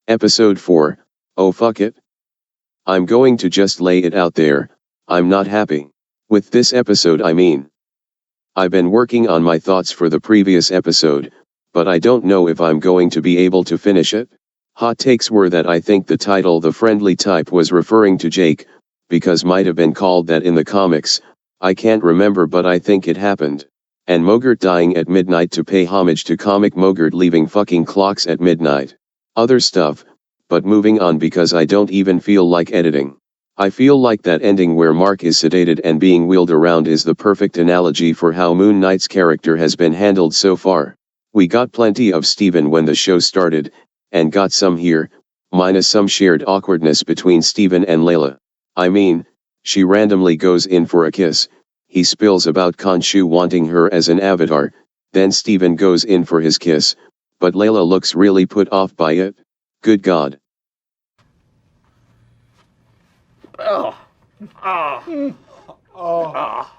Episode 4, oh fuck it. I'm going to just lay it out there, I'm not happy. With this episode I mean. I've been working on my thoughts for the previous episode, but I don't know if I'm going to be able to finish it. Hot takes were that I think the title The Friendly Type was referring to Jake, because might have been called that in the comics, I can't remember but I think it happened. And Mogurt dying at midnight to pay homage to comic Mogurt leaving fucking clocks at midnight. Other stuff, but moving on because I don't even feel like editing. I feel like that ending where Mark is sedated and being wheeled around is the perfect analogy for how Moon Knight's character has been handled so far. We got plenty of Steven when the show started, and got some here, minus some shared awkwardness between Steven and Layla. I mean, she randomly goes in for a kiss, he spills about Khonshu wanting her as an avatar, then Steven goes in for his kiss, but Layla looks really put off by it. Good God. Oh. Oh. Oh.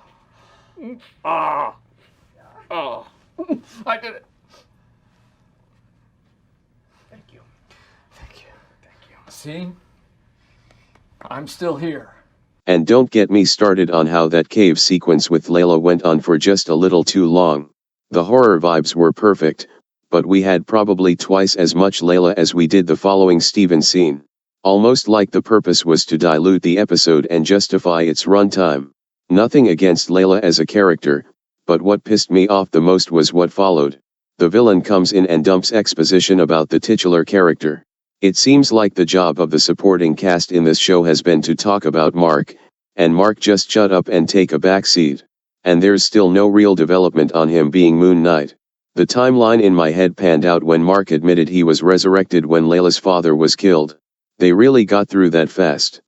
Oh. Oh. I did it. Thank you. Thank you. Thank you. See? I'm still here. And don't get me started on how that cave sequence with Layla went on for just a little too long. The horror vibes were perfect, but we had probably twice as much Layla as we did the following Steven scene. Almost like the purpose was to dilute the episode and justify its runtime. Nothing against Layla as a character, but what pissed me off the most was what followed. The villain comes in and dumps exposition about the titular character. It seems like the job of the supporting cast in this show has been to talk about Mark, and Mark just shut up and take a backseat. And there's still no real development on him being Moon Knight. The timeline in my head panned out when Mark admitted he was resurrected when Layla's father was killed. They really got through that fast.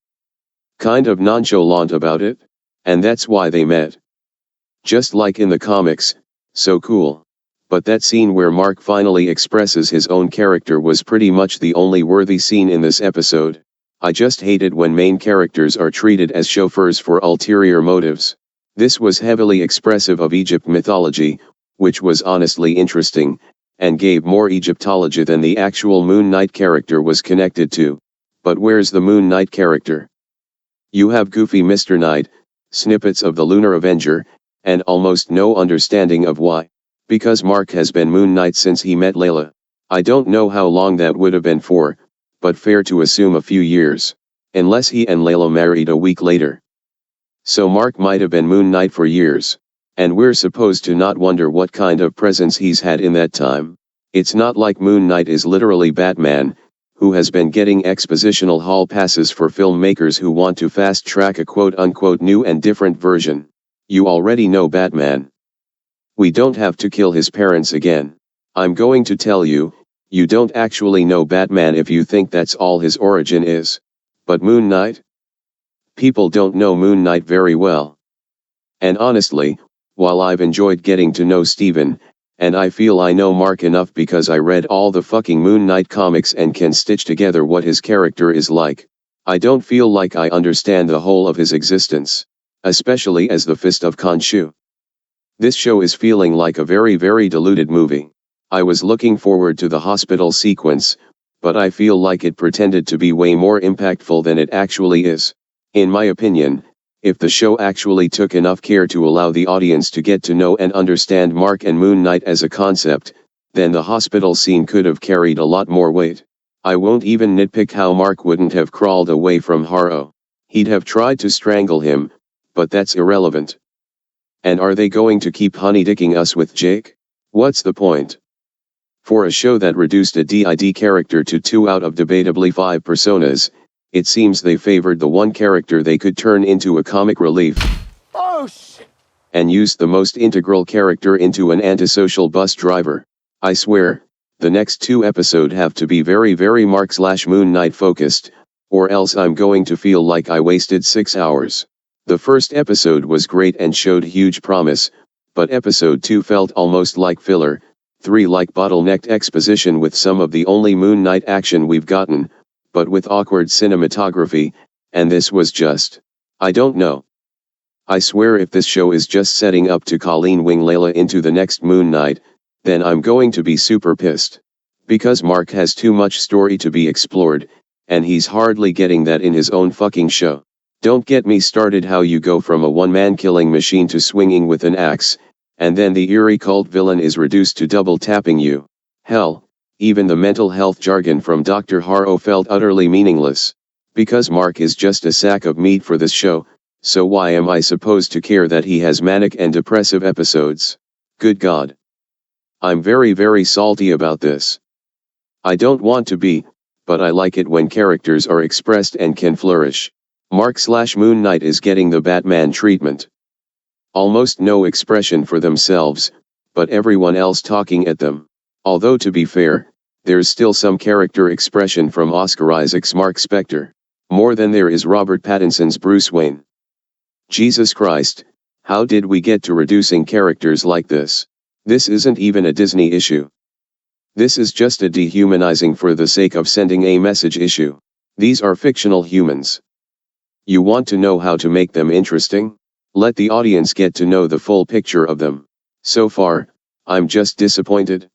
Kind of nonchalant about it. And that's why they met. Just like in the comics, so cool. But that scene where Mark finally expresses his own character was pretty much the only worthy scene in this episode. I just hate it when main characters are treated as chauffeurs for ulterior motives. This was heavily expressive of Egypt mythology, which was honestly interesting, and gave more Egyptology than the actual Moon Knight character was connected to. But where's the Moon Knight character? You have goofy Mr. Knight, snippets of the Lunar Avenger, and almost no understanding of why. Because Mark has been Moon Knight since he met Layla. I don't know how long that would have been for, but fair to assume a few years. Unless he and Layla married a week later. So Mark might have been Moon Knight for years. And we're supposed to not wonder what kind of presence he's had in that time. It's not like Moon Knight is literally Batman, who has been getting expositional hall passes for filmmakers who want to fast-track a quote-unquote new and different version. You already know Batman. We don't have to kill his parents again. I'm going to tell you, you don't actually know Batman if you think that's all his origin is. But Moon Knight? People don't know Moon Knight very well. And honestly, while I've enjoyed getting to know Steven, and I feel I know Mark enough because I read all the fucking Moon Knight comics and can stitch together what his character is like, I don't feel like I understand the whole of his existence. Especially as the Fist of Khonshu. This show is feeling like a very diluted movie. I was looking forward to the hospital sequence, but I feel like it pretended to be way more impactful than it actually is. In my opinion, if the show actually took enough care to allow the audience to get to know and understand Mark and Moon Knight as a concept, then the hospital scene could have carried a lot more weight. I won't even nitpick how Mark wouldn't have crawled away from Harrow. He'd have tried to strangle him, but that's irrelevant. And are they going to keep honeydicking us with Jake? What's the point? For a show that reduced a DID character to 2 out of debatably 5 personas, it seems they favored the one character they could turn into a comic relief. Oh shit! And used the most integral character into an antisocial bus driver. I swear, the next 2 episodes have to be very Mark/Moon Knight focused, or else I'm going to feel like I wasted 6 hours. The first episode was great and showed huge promise, but episode 2 felt almost like filler, 3 like bottlenecked exposition with some of the only Moon Knight action we've gotten, but with awkward cinematography, and this was just, I don't know. I swear if this show is just setting up to Colleen wing Layla into the next Moon Knight, then I'm going to be super pissed. Because Mark has too much story to be explored, and he's hardly getting that in his own fucking show. Don't get me started how you go from a one-man killing machine to swinging with an axe, and then the eerie cult villain is reduced to double tapping you. Hell, even the mental health jargon from Dr. Harrow felt utterly meaningless. Because Mark is just a sack of meat for this show, so why am I supposed to care that he has manic and depressive episodes? Good God. I'm very very salty about this. I don't want to be, but I like it when characters are expressed and can flourish. Mark/Moon Knight is getting the Batman treatment. Almost no expression for themselves, but everyone else talking at them. Although to be fair, there's still some character expression from Oscar Isaac's Mark Spector. More than there is Robert Pattinson's Bruce Wayne. Jesus Christ, how did we get to reducing characters like this? This isn't even a Disney issue. This is just a dehumanizing for the sake of sending a message issue. These are fictional humans. You want to know how to make them interesting? Let the audience get to know the full picture of them. So far, I'm just disappointed.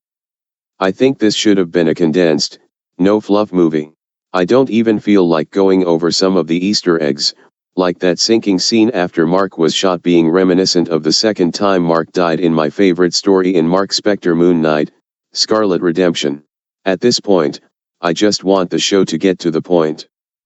I think this should have been a condensed, no fluff movie. I don't even feel like going over some of the Easter eggs, like that sinking scene after Mark was shot being reminiscent of the second time Mark died in my favorite story in Mark Spector Moon Knight, Scarlet Redemption. At this point, I just want the show to get to the point.